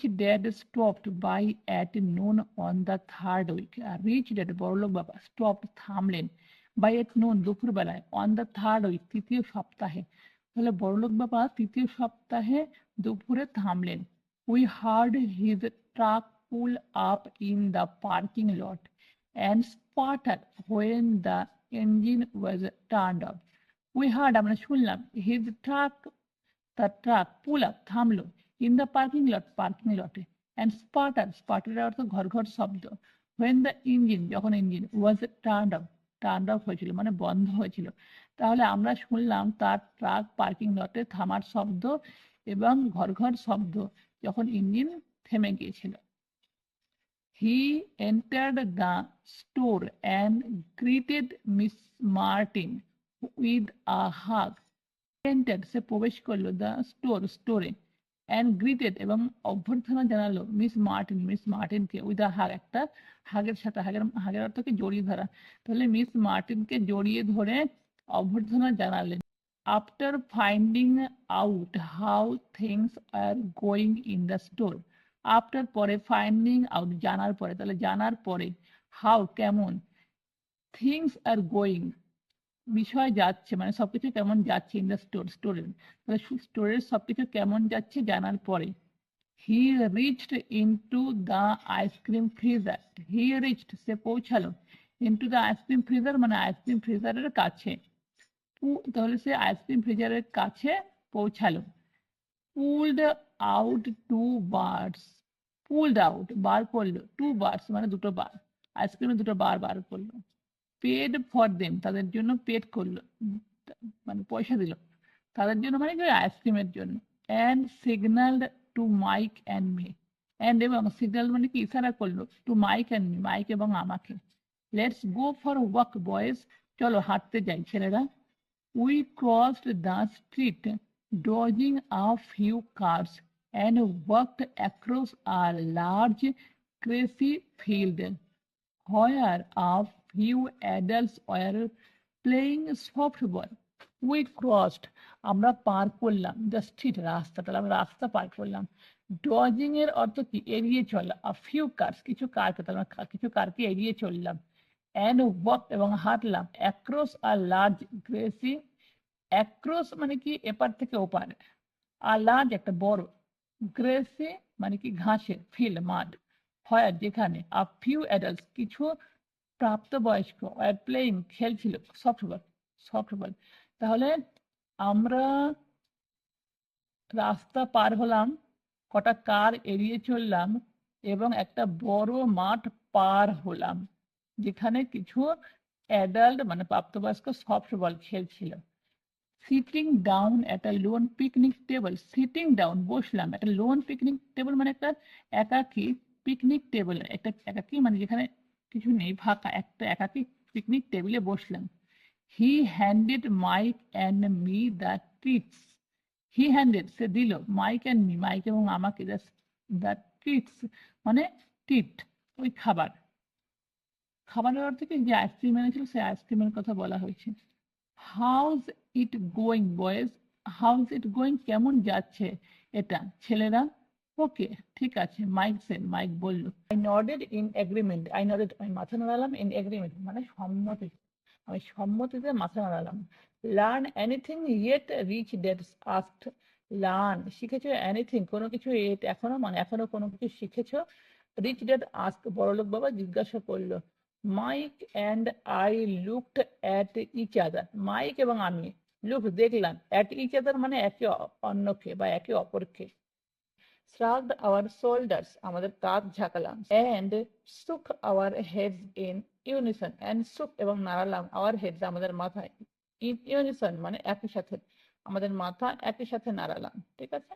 rich dad stopped by at noon on the third week. Rich dad বড়লোক বাবা stopped থামলেন by at noon দুপুরবেলায় on the third week তৃতীয় সপ্তাহে। তাহলে বড়লোক বাবা তৃতীয় সপ্তাহে দুপুরে থামলেন। We heard his truck pull up in the parking lot and sputter when the engine was turned off. We heard আমরা শুনলাম his truck the truck pull up থামলো in the parking lot and sputter এর অর্থ ঘর ঘর শব্দ when the engine যখন engine was turned off হয়েছিল মানে বন্ধ হয়েছিল। তাহলে আমরা শুনলাম তার ট্রাক পার্কিং লটে থামার শব্দ এবং ঘর ঘর শব্দ যখন ইঞ্জিন থেমে গিয়েছিল। He entered the store and greeted Miss Martin with a hug. Entered সে প্রবেশ করলো the store and greeted এবং অভ্যর্থনা জানালো মিস মার্টিনকে উইথ আ হাগ একটা হাগের সাথে হাগের অর্থ কি জড়িয়ে ধরা। তাহলে মিস মার্টিনকে জড়িয়ে ধরে অভ্যর্থনা জানালেন। After finding out how things are going in the store. After পরে ফাইন্ডিং আউট জানার পরে, তাহলে জানার পরে হাউ কেমন, থিংস আর গোয়িং বিষয় যাচ্ছে মানে সবকিছু কেমন যাচ্ছে ইন দ্য স্টোরের, তাহলে স্টোরের সবকিছু কেমন যাচ্ছে জানার পরে। He reached into the ice cream freezer. He reached সে পৌঁছালো ইনটু দ্য আইসক্রিম ফ্রিজার মানে আইসক্রিম ফ্রিজারের কাছে। তাহলে সে আইসক্রিম ফ্রিজারের কাছে পৌঁছালো। Pulled out two birds. Pulled out bar করলো, টু বার্ডস মানে দুটো বার, আইসক্রিমের দুটো বার বার করলো। পেড ফর দেম তাদের জন্য পেড করলো মানে পয়সা দিল তাদের জন্য মানে কি আইসক্রিমের জন্য। And signaled to Mike and me. And এবং সিগন্যাল মানে কি ইশারা করলো to Mike and me Mike এবং আমাকে। Let's go for walk boys চলো হাঁটতে যাই ছেলেরা। We crossed the street dodging a few cars and walked across a large grassy field where a few adults were playing softball. We crossed আমরা পার করলাম the street রাস্তা, তাহলে আমরা রাস্তা পার করলাম। ডজিং এর অর্থ কি এড়িয়ে চলা, a few cars কিছু কারকে, তাহলে আমরা কিছু কারকে এড়িয়ে চললাম। and walked এবং হাঁটলাম across a large grassy, across মানে কি এপার থেকে ওপার, a large একটা বড়, grassy মানে কি ঘাসের, field মাঠ, হয় যেখানে a few adults কিছু প্রাপ্তবয়স্ক আর প্লেইং খেলছিল সফটবল। তাহলে আমরা রাস্তা পার হলাম, কটা কার এড়িয়ে চললাম এবং একটা বড় মাঠ পার হলাম যেখানে কিছু অ্যাডাল্ট মানে প্রাপ্তবয়স্ক সফটবল খেলছিল। Sitting down at a lone picnic table. Sitting down বসলাম, একটা লোন পিকনিক টেবল মানে একটা একাকী পিকনিক টেবল, একটা একাকী মানে যেখানে কিছু নেই ফাঁকা একটা একাকী পিকনিক টেবিলে বসলাম। He handed Mike and me the treats. He handed সে দিল মাইক অ্যান্ড মি মাইক এবং আমাকে দ্য ট্রিটস মানে ট্রিট ওই খাবারের অর্থ কি যে আইসক্রিম এনেছিল সেই আইসক্রিমের কথা বলা হয়েছে। হাউজ ইট গোয়িং বয়েজ। হাউজ ইট গোয়িং কেমন যাচ্ছে এটা ছেলেরা। ওকে ঠিক আছে মাইক বলল। I নডেড in agreement. আই নডেড আমি মাথা নাড়ালাম, ইন এগ্রিমেন্ট মানে সম্মতি, আমি সম্মতিতে মাথা নাড়ালাম। Learn anything yet rich dad asked. Learn শিখেছো এনিথিং কোনো কিছু ইয়েট এখনো মানে এখনো কোনো কিছু শিখেছো। রিচ ড্যাড আস্ক বড়লোক বাবা জিজ্ঞাসা করলো। Mike and I looked at each other. Mike এবং আমি লুক দেখলাম, অ্যাট ইচ আদার মানে একে অন্যকে বা একে অপরকে। shrugged our shoulders আমাদের কাঁধ ঝাঁকালাম। and shook our heads in unison, and shook এবং নাড়ালাম our heads আমাদের মাথায়, in unison মানে একই সাথে, আমাদের মাথা একই সাথে নাড়ালাম। ঠিক আছে।